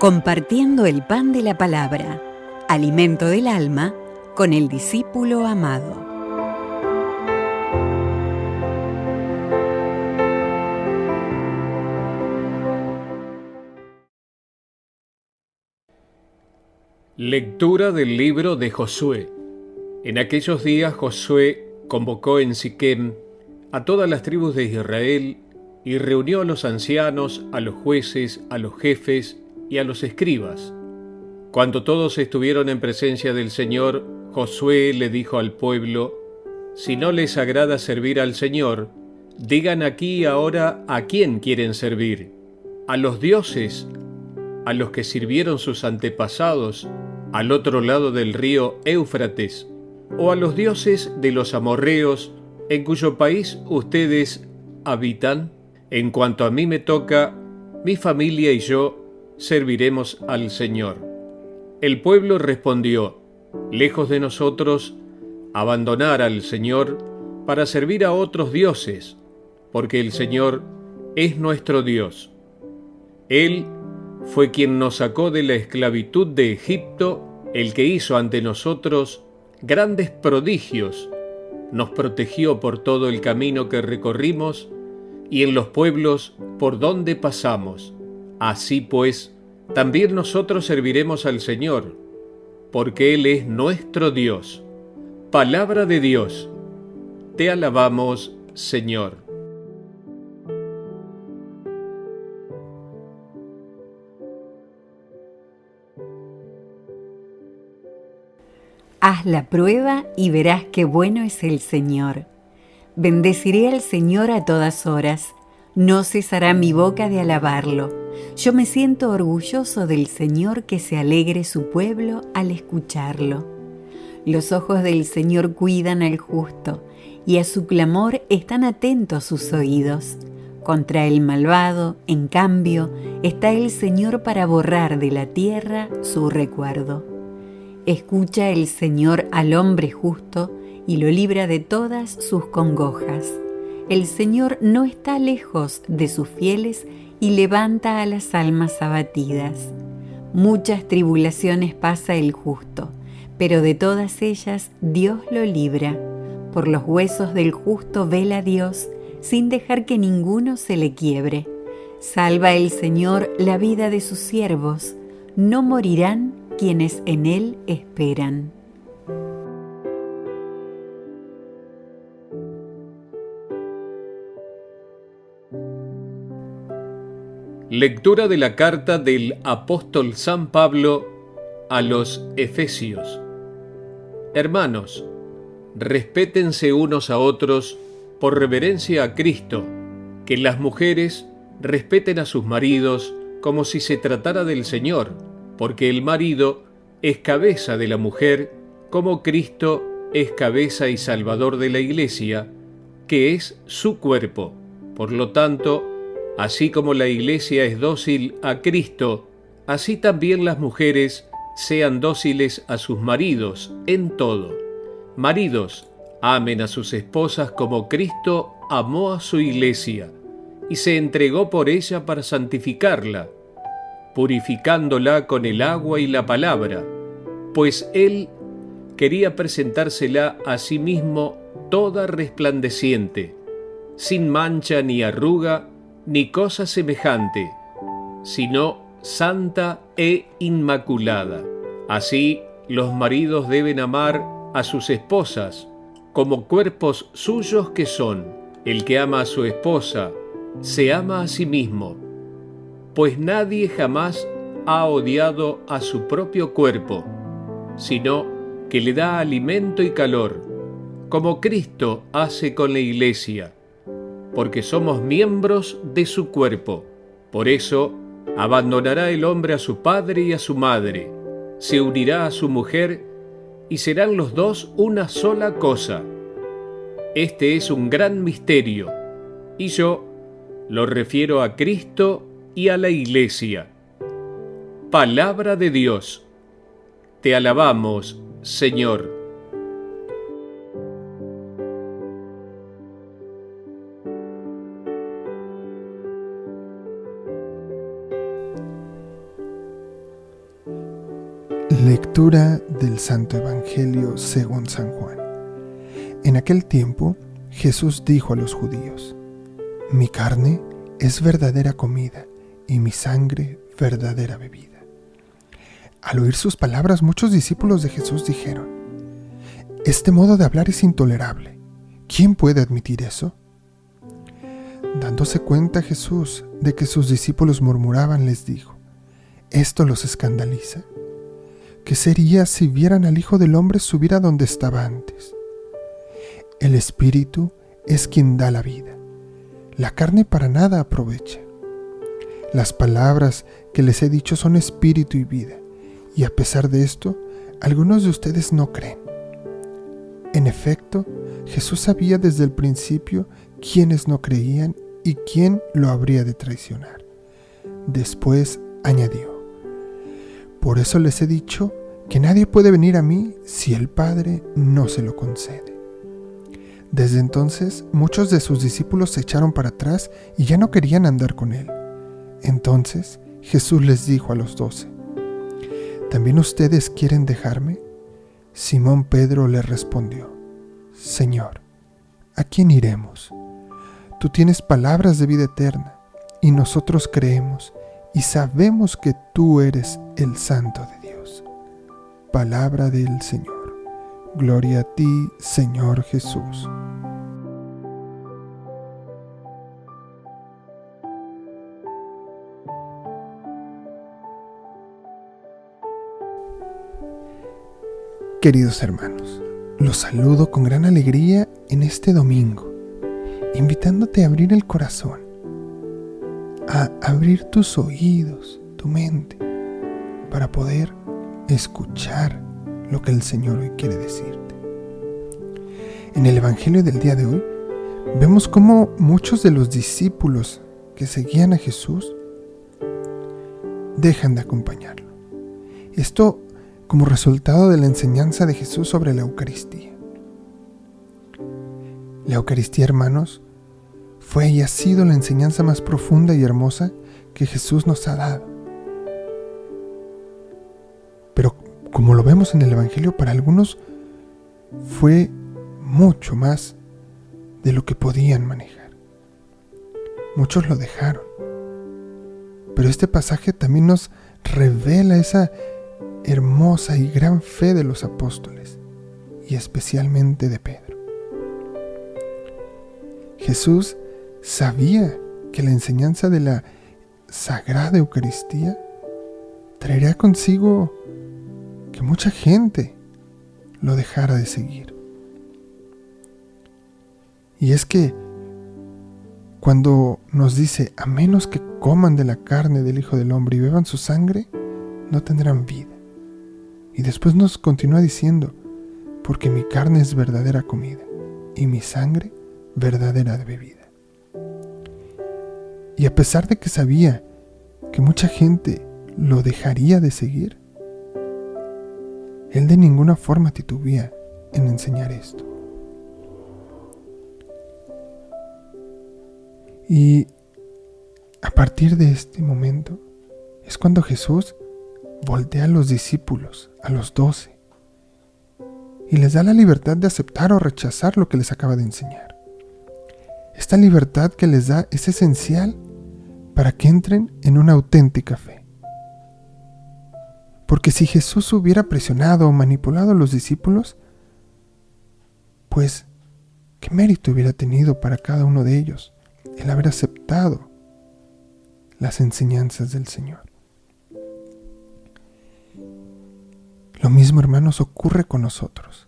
Compartiendo el pan de la palabra, alimento del alma, con el discípulo amado. Lectura del libro de Josué. En aquellos días Josué convocó en Siquem a todas las tribus de Israel y reunió a los ancianos, a los jueces, a los jefes y a los escribas. Cuando todos estuvieron en presencia del Señor, Josué le dijo al pueblo: si no les agrada servir al Señor, digan aquí ahora a quién quieren servir: a los dioses a los que sirvieron sus antepasados al otro lado del río Éufrates, o a los dioses de los amorreos en cuyo país ustedes habitan. En cuanto a mí me toca, mi familia y yo serviremos al Señor. El pueblo respondió: lejos de nosotros abandonar al Señor para servir a otros dioses, porque el Señor es nuestro Dios. Él fue quien nos sacó de la esclavitud de Egipto, el que hizo ante nosotros grandes prodigios, nos protegió por todo el camino que recorrimos y en los pueblos por donde pasamos. Así pues, también nosotros serviremos al Señor, porque Él es nuestro Dios. Palabra de Dios. Te alabamos, Señor. Haz la prueba y verás qué bueno es el Señor. Bendeciré al Señor a todas horas, no cesará mi boca de alabarlo. Yo me siento orgulloso del Señor, que se alegre su pueblo al escucharlo. Los ojos del Señor cuidan al justo, y a su clamor están atentos sus oídos. Contra el malvado, en cambio, está el Señor para borrar de la tierra su recuerdo. Escucha el Señor al hombre justo y lo libra de todas sus congojas. El Señor no está lejos de sus fieles y levanta a las almas abatidas. Muchas tribulaciones pasa el justo, pero de todas ellas Dios lo libra. Por los huesos del justo vela Dios, sin dejar que ninguno se le quiebre. Salva el Señor la vida de sus siervos, no morirán quienes en Él esperan. Lectura de la carta del apóstol San Pablo a los Efesios. Hermanos, respétense unos a otros por reverencia a Cristo, que las mujeres respeten a sus maridos como si se tratara del Señor, porque el marido es cabeza de la mujer, como Cristo es cabeza y salvador de la Iglesia, que es su cuerpo. Por lo tanto, así como la Iglesia es dócil a Cristo, así también las mujeres sean dóciles a sus maridos en todo. Maridos, amen a sus esposas como Cristo amó a su Iglesia y se entregó por ella para santificarla, purificándola con el agua y la palabra, pues Él quería presentársela a sí mismo toda resplandeciente, sin mancha ni arruga, ni cosa semejante, sino santa e inmaculada. Así, los maridos deben amar a sus esposas como cuerpos suyos que son. El que ama a su esposa se ama a sí mismo, pues nadie jamás ha odiado a su propio cuerpo, sino que le da alimento y calor, como Cristo hace con la Iglesia, porque somos miembros de su cuerpo. Por eso, abandonará el hombre a su padre y a su madre, se unirá a su mujer, y serán los dos una sola cosa. Este es un gran misterio, y yo lo refiero a Cristo y a la Iglesia. Palabra de Dios. Te alabamos, Señor. Lectura del Santo Evangelio según San Juan. En aquel tiempo, Jesús dijo a los judíos: Mi carne es verdadera comida y mi sangre verdadera bebida. Al oír sus palabras, muchos discípulos de Jesús dijeron: Este modo de hablar es intolerable. ¿Quién puede admitir eso? Dándose cuenta Jesús de que sus discípulos murmuraban, les dijo: ¿Esto los escandaliza? ¿Qué sería si vieran al Hijo del Hombre subir a donde estaba antes? El Espíritu es quien da la vida. La carne para nada aprovecha. Las palabras que les he dicho son espíritu y vida, y a pesar de esto, algunos de ustedes no creen. En efecto, Jesús sabía desde el principio quiénes no creían y quién lo habría de traicionar. Después añadió: Por eso les he dicho que nadie puede venir a mí si el Padre no se lo concede. Desde entonces, muchos de sus discípulos se echaron para atrás y ya no querían andar con él. Entonces, Jesús les dijo a los 12: ¿También ustedes quieren dejarme? Simón Pedro le respondió: Señor, ¿a quién iremos? Tú tienes palabras de vida eterna, y nosotros creemos y sabemos que tú eres el Santo de Dios. Palabra del Señor. Gloria a ti, Señor Jesús. Queridos hermanos, los saludo con gran alegría en este domingo, invitándote a abrir el corazón, a abrir tus oídos, tu mente, para poder escuchar lo que el Señor hoy quiere decirte. En el Evangelio del día de hoy, vemos cómo muchos de los discípulos que seguían a Jesús dejan de acompañarlo. Esto como resultado de la enseñanza de Jesús sobre la Eucaristía. La Eucaristía, hermanos, fue y ha sido la enseñanza más profunda y hermosa que Jesús nos ha dado. Pero como lo vemos en el Evangelio, para algunos fue mucho más de lo que podían manejar. Muchos lo dejaron. Pero este pasaje también nos revela esa hermosa y gran fe de los apóstoles, y especialmente de Pedro. Jesús sabía que la enseñanza de la Sagrada Eucaristía traería consigo que mucha gente lo dejara de seguir. Y es que cuando nos dice: a menos que coman de la carne del Hijo del Hombre y beban su sangre, no tendrán vida. Y después nos continúa diciendo: porque mi carne es verdadera comida y mi sangre verdadera bebida. Y a pesar de que sabía que mucha gente lo dejaría de seguir, él de ninguna forma titubea en enseñar esto. Y a partir de este momento es cuando Jesús voltea a los discípulos, a los 12, y les da la libertad de aceptar o rechazar lo que les acaba de enseñar. Esta libertad que les da es esencial para que entren en una auténtica fe. Porque si Jesús hubiera presionado o manipulado a los discípulos, pues, ¿qué mérito hubiera tenido para cada uno de ellos el haber aceptado las enseñanzas del Señor? Lo mismo, hermanos, ocurre con nosotros.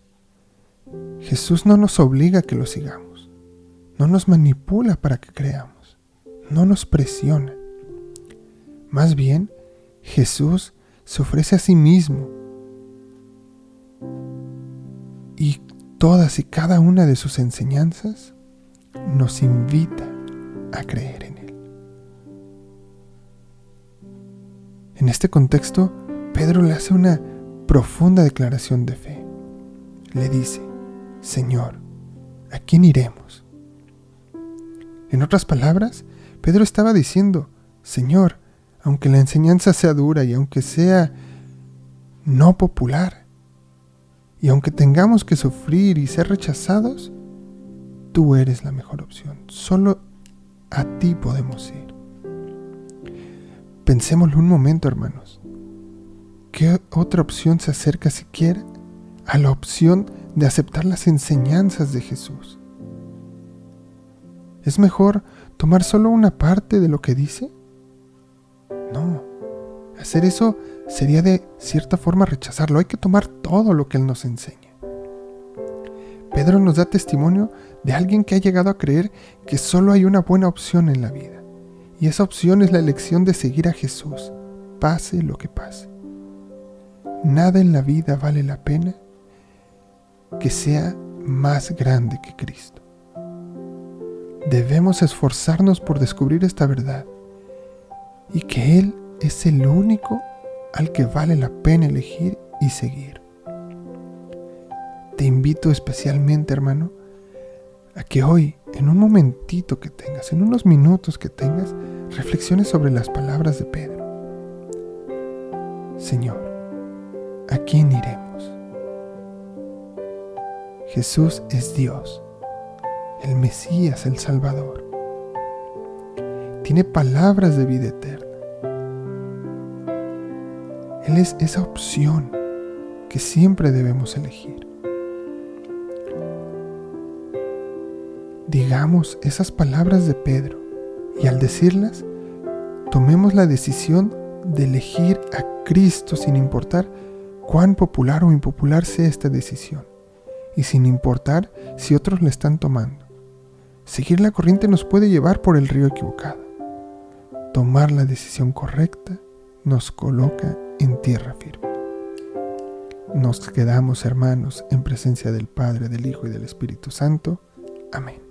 Jesús no nos obliga a que lo sigamos, no nos manipula para que creamos, no nos presiona. Más bien, Jesús se ofrece a sí mismo y todas y cada una de sus enseñanzas nos invita a creer en Él. En este contexto, Pedro le hace una profunda declaración de fe. Le dice: Señor, ¿a quién iremos? En otras palabras, Pedro estaba diciendo: Señor, aunque la enseñanza sea dura y aunque sea no popular. Y aunque tengamos que sufrir y ser rechazados, tú eres la mejor opción. Solo a ti podemos ir. Pensémoslo un momento, hermanos. ¿Qué otra opción se acerca siquiera a la opción de aceptar las enseñanzas de Jesús? ¿Es mejor tomar solo una parte de lo que dice? No. Hacer eso sería de cierta forma rechazarlo. Hay que tomar todo lo que Él nos enseña. Pedro nos da testimonio de alguien que ha llegado a creer que solo hay una buena opción en la vida. Y esa opción es la elección de seguir a Jesús, pase lo que pase. Nada en la vida vale la pena que sea más grande que Cristo. Debemos esforzarnos por descubrir esta verdad y que Él es el único al que vale la pena elegir y seguir. Te invito especialmente, hermano, a que hoy, en un momentito que tengas, en unos minutos que tengas, reflexiones sobre las palabras de Pedro. Señor, ¿a quién iremos? Jesús es Dios, el Mesías, el Salvador. Tiene palabras de vida eterna. Él es esa opción que siempre debemos elegir. Digamos esas palabras de Pedro y al decirlas, tomemos la decisión de elegir a Cristo sin importar cuán popular o impopular sea esta decisión y sin importar si otros la están tomando. Seguir la corriente nos puede llevar por el río equivocado. Tomar la decisión correcta nos coloca en tierra firme. Nos quedamos, hermanos, en presencia del Padre, del Hijo y del Espíritu Santo. Amén.